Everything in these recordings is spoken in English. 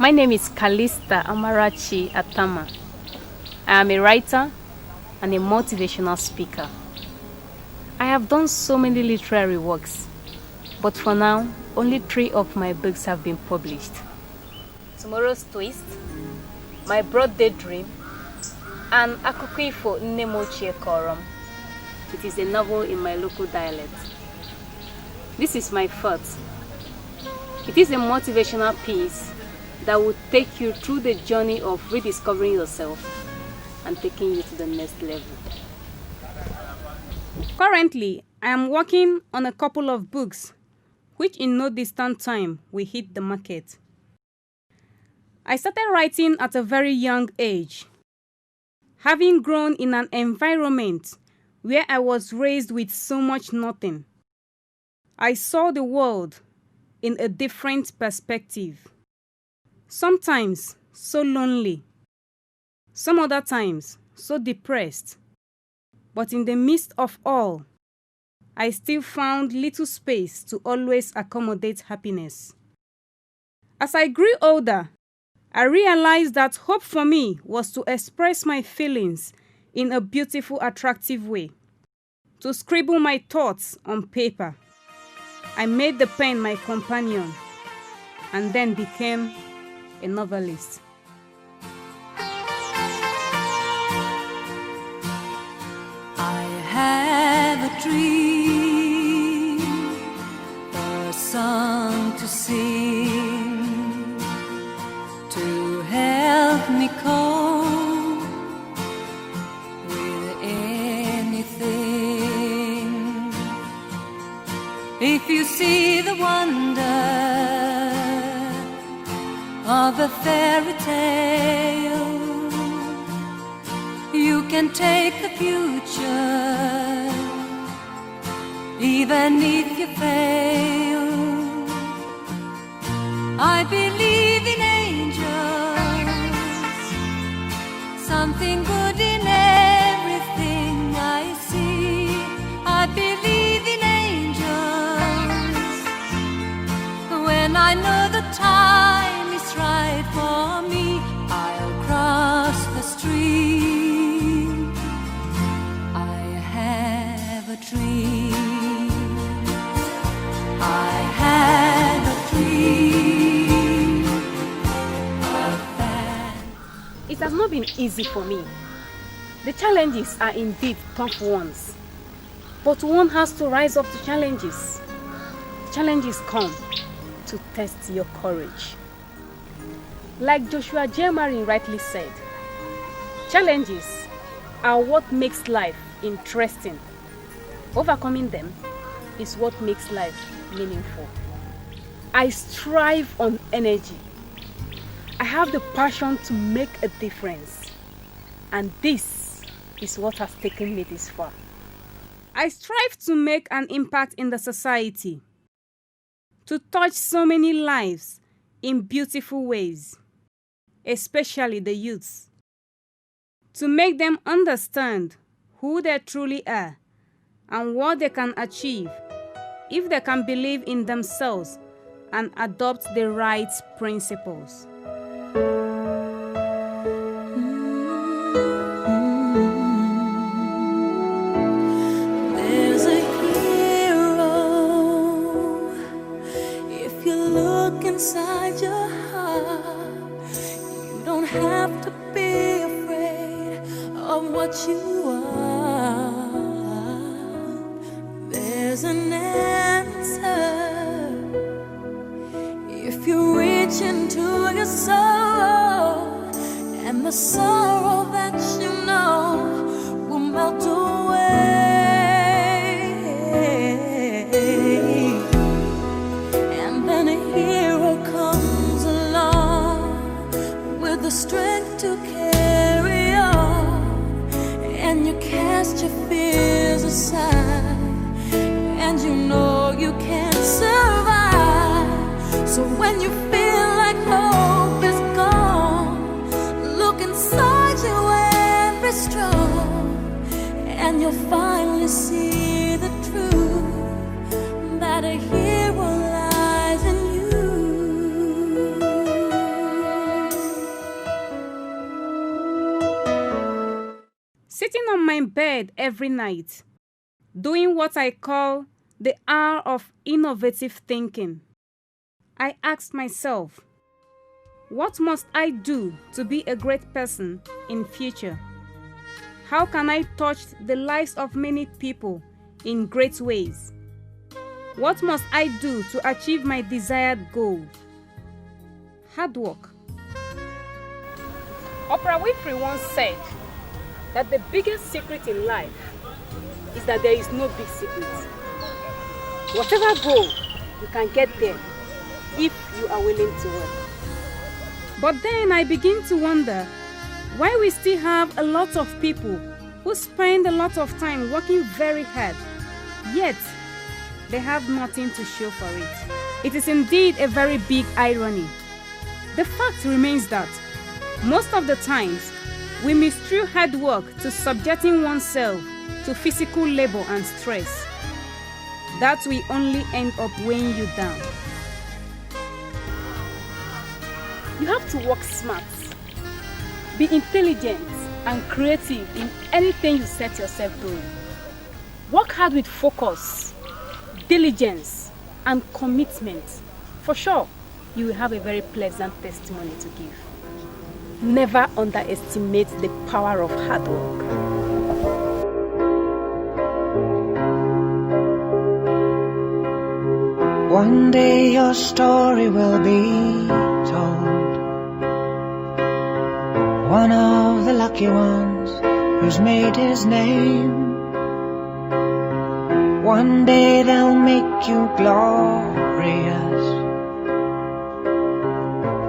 My name is Kalista Amarachi Atama. I am a writer and a motivational speaker. I have done so many literary works, but for now, only 3 of my books have been published. Tomorrow's Twist, My Birthday Dream, and Akụkọ Ifo Nne M Ochie Kọrọ M. It is a novel in my local dialect. This is my fourth. It is a motivational piece that will take you through the journey of rediscovering yourself and taking you to the next level. Currently, I am working on a couple of books, which in no distant time will hit the market. I started writing at a very young age, having grown in an environment where I was raised with so much nothing. I saw the world in a different perspective. Sometimes so lonely, some other times so depressed. But in the midst of all, I still found little space to always accommodate happiness. As I grew older, I realized that hope for me was to express my feelings in a beautiful, attractive way, to scribble my thoughts on paper. I made the pen my companion and then became a novelist. I have a dream, a song to sing, to help me cope with anything. If you see the wonder of a fairy tale, you can take the future, even if you fail. I believe in angels, something good in everything I see. I believe in angels, when I know the time is right for me, I'll cross the street. I have a dream. I have a dream of that. It has not been easy for me. The challenges are indeed tough ones, but one has to rise up to challenges. Challenges come to test your courage. Like Joshua J. Marin rightly said, challenges are what makes life interesting. Overcoming them is what makes life meaningful. I strive on energy. I have the passion to make a difference. And this is what has taken me this far. I strive to make an impact in the society, to touch so many lives in beautiful ways, especially the youths, to make them understand who they truly are and what they can achieve if they can believe in themselves and adopt the right principles. There's a hero if you look inside your heart. You don't have to be afraid of what you are. There's an answer if you reach into your soul, and the sorrow that you know will melt away. And then a hero comes along with the strength to carry on, and you cast your fears aside, and you know you can survive. So when you feel like hope is gone, look inside you and be strong, and you'll finally see the truth that a hero lies in you. sitting on my bed every night, doing what I call the hour of innovative thinking. I asked myself, what must I do to be a great person in future? How can I touch the lives of many people in great ways? What must I do to achieve my desired goal? Hard work. Oprah Winfrey once said that the biggest secret in life is that there is no big secret. Whatever goal, you can get there if you are willing to work. But then I begin to wonder why we still have a lot of people who spend a lot of time working very hard, yet they have nothing to show for it. It is indeed a very big irony. The fact remains that most of the times we misconstrue hard work to subjecting oneself to physical labor and stress. That will only end up weighing you down. You have to work smart, be intelligent and creative in anything you set yourself doing. Work hard with focus, diligence and commitment. For sure, you will have a very pleasant testimony to give. Never underestimate the power of hard work. One day your story will be told. One of the lucky ones who's made his name. One day they'll make you glorious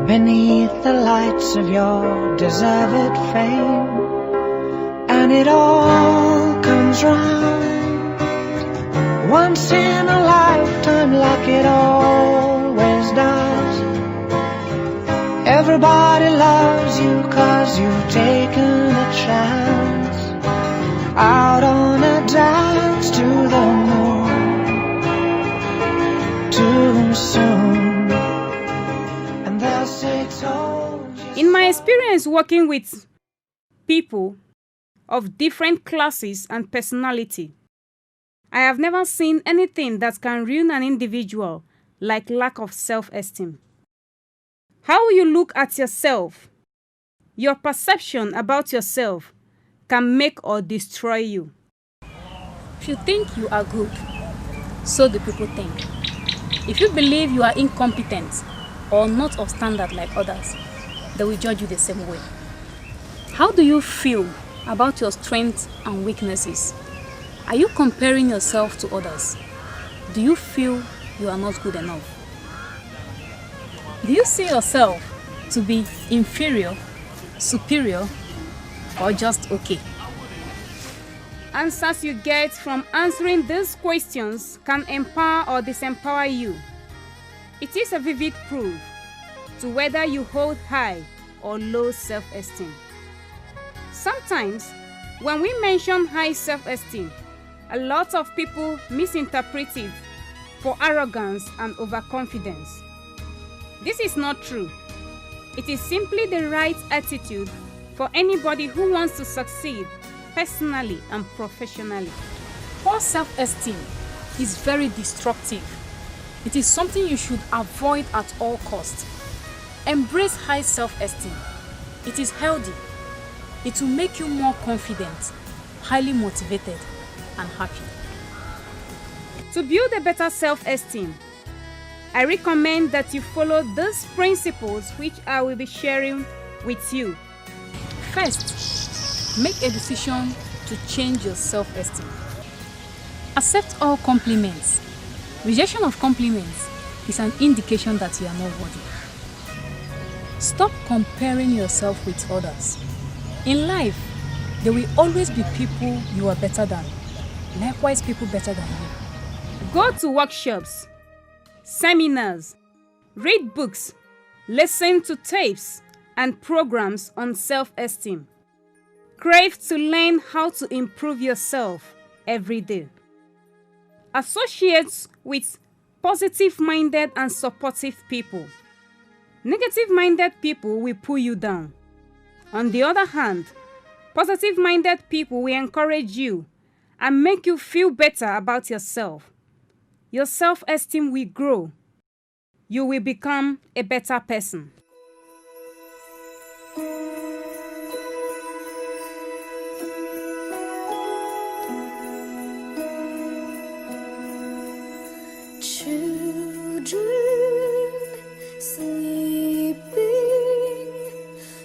beneath the lights of your deserved fame. And it all comes round once in a lifetime, like it always does. Everybody loves you 'cause you've taken a chance out on a dance to the moon too soon. And they'll say, told you. In my experience working with people of different classes and personality, I have never seen anything that can ruin an individual like lack of self-esteem. How you look at yourself, your perception about yourself can make or destroy you. If you think you are good, so do people think. If you believe you are incompetent or not of standard like others, they will judge you the same way. How do you feel about your strengths and weaknesses? Are you comparing yourself to others? Do you feel you are not good enough? Do you see yourself to be inferior, superior, or just okay? Answers you get from answering these questions can empower or disempower you. It is a vivid proof to whether you hold high or low self-esteem. Sometimes, when we mention high self-esteem, a lot of people misinterpret it for arrogance and overconfidence. This is not true. It is simply the right attitude for anybody who wants to succeed personally and professionally. Poor self-esteem is very destructive. It is something you should avoid at all costs. Embrace high self-esteem. It is healthy. It will make you more confident, highly motivated, and happy. To build a better self-esteem, I recommend that you follow these principles which I will be sharing with you. First, make a decision to change your self-esteem. Accept all compliments. Rejection of compliments is an indication that you are not worthy. Stop comparing yourself with others. In life, there will always be people you are better than. Likewise, people better than you. Go to workshops, seminars, read books, listen to tapes and programs on self-esteem. Crave to learn how to improve yourself every day. Associate with positive-minded and supportive people. Negative-minded people will pull you down. On the other hand, Positive-minded people will encourage you and make you feel better about yourself. Your self-esteem will grow. You will become a better person. Children sleeping,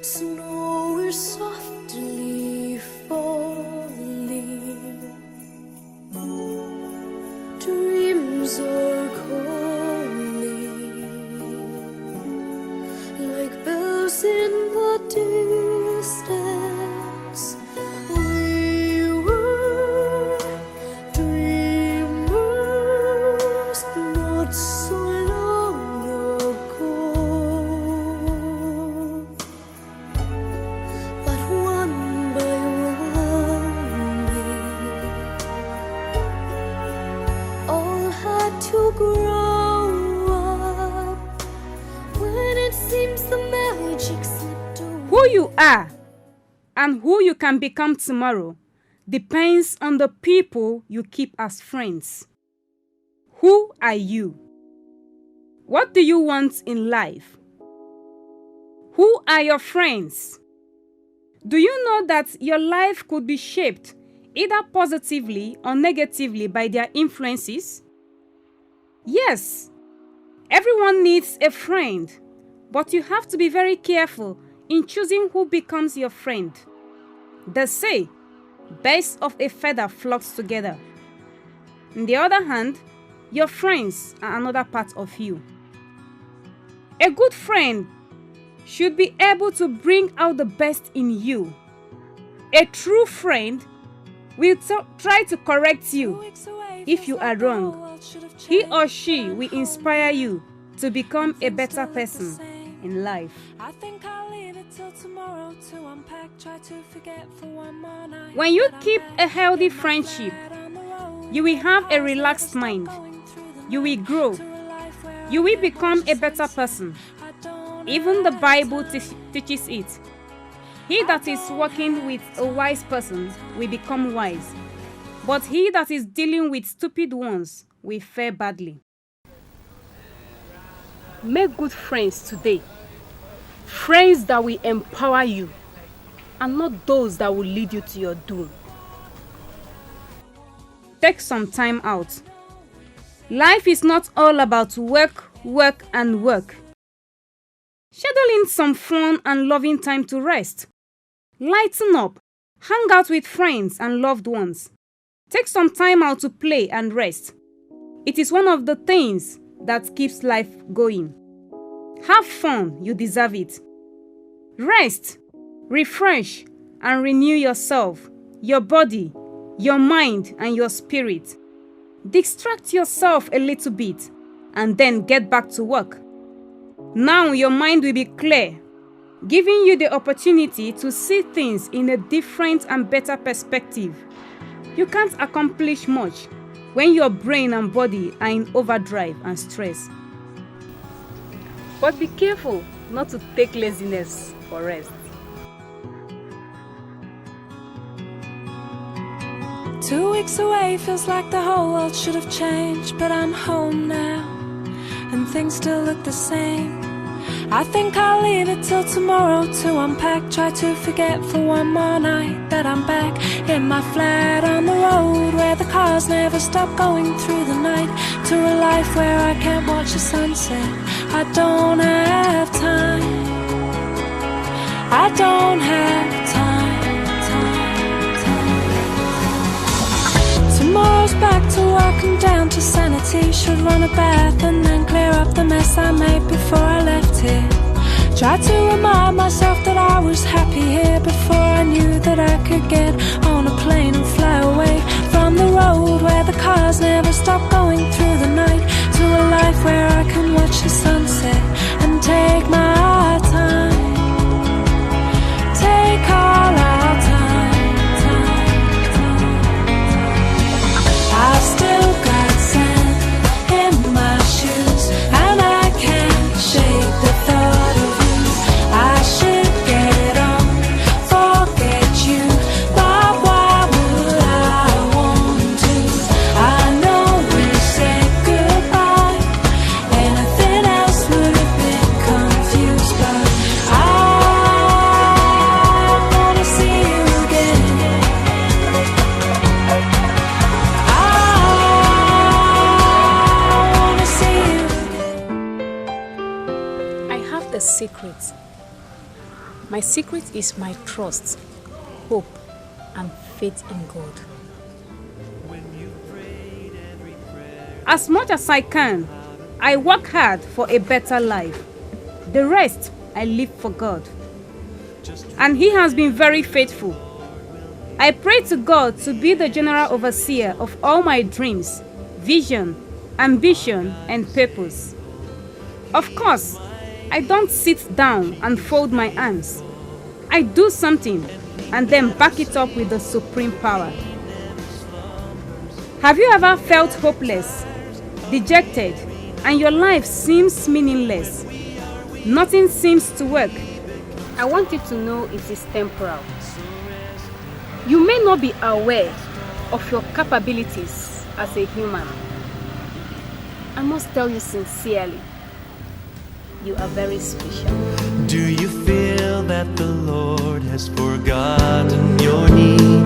snow is softly falling, dreams are calling, like bells in the distance. We were dreamers not so long ago, but one by one we all had to grow up. When it seems the magic slipped away. Who you are and who you can become tomorrow depends on the people you keep as friends. Who are you? What do you want in life? Who are your friends? Do you know that your life could be shaped either positively or negatively by their influences? Yes, everyone needs a friend, but you have to be very careful in choosing who becomes your friend. They say, birds of a feather flocks together. On the other hand, your friends are another part of you. A good friend should be able to bring out the best in you. A true friend will try to correct you if you are wrong. He or she will inspire you to become a better person in life. When you keep a healthy friendship, you will have a relaxed mind. You will grow. You will become a better person. Even the Bible teaches it. He that is working with a wise person will become wise, but he that is dealing with stupid ones will fare badly. Make good friends today. Friends that will empower you, and not those that will lead you to your doom. Take some time out. Life is not all about work, work, and work. Schedule in some fun and loving time to rest. Lighten up. Hang out with friends and loved ones. Take some time out to play and rest. It is one of the things that keeps life going. Have fun, you deserve it. Rest, refresh, and renew yourself, your body, your mind, and your spirit. Distract yourself a little bit and then get back to work. Now your mind will be clear, giving you the opportunity to see things in a different and better perspective. You can't accomplish much when your brain and body are in overdrive and stress. But be careful not to take laziness for rest. 2 weeks away feels like the whole world should have changed, but I'm home now and things still look the same. I think I'll leave it till tomorrow to unpack. Try to forget for one more night that I'm back in my flat on the road, where the cars never stop going through the night, to a life where I can't watch the sunset. I don't have time. I don't have time. Tomorrow's back to work and down to sanity. Should run a bath and then clear up the mess I made before I left here. Try to remind myself that I was happy here before I knew that I could get on a plane and fly away from the road where the cars never stop going through the night, to a life where I can watch the sunset and take my time. Take all our time. I've still got sand in my shoes, and I can't shake the thought of you. I should get on, forget you, My secret is my trust, hope, and faith in God. As much as I can, I work hard for a better life. The rest, I live for God. And He has been very faithful. I pray to God to be the general overseer of all my dreams, vision, ambition, and purpose. Of course, I don't sit down and fold my arms. I do something and then back it up with the supreme power. Have you ever felt hopeless, dejected, and your life seems meaningless? Nothing seems to work. I want you to know it is temporal. You may not be aware of your capabilities as a human. I must tell you sincerely, you are very special. Do you feel that the Lord has forgotten your need?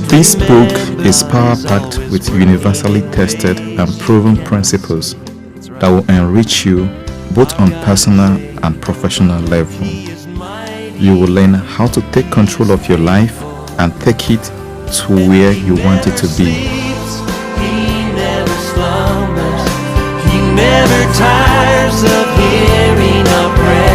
This book is power-packed with universally tested and proven principles that will enrich you both on personal and professional level. You will learn how to take control of your life and take it to where you want it to be. He never slumbers. He never tires of hearing our prayer.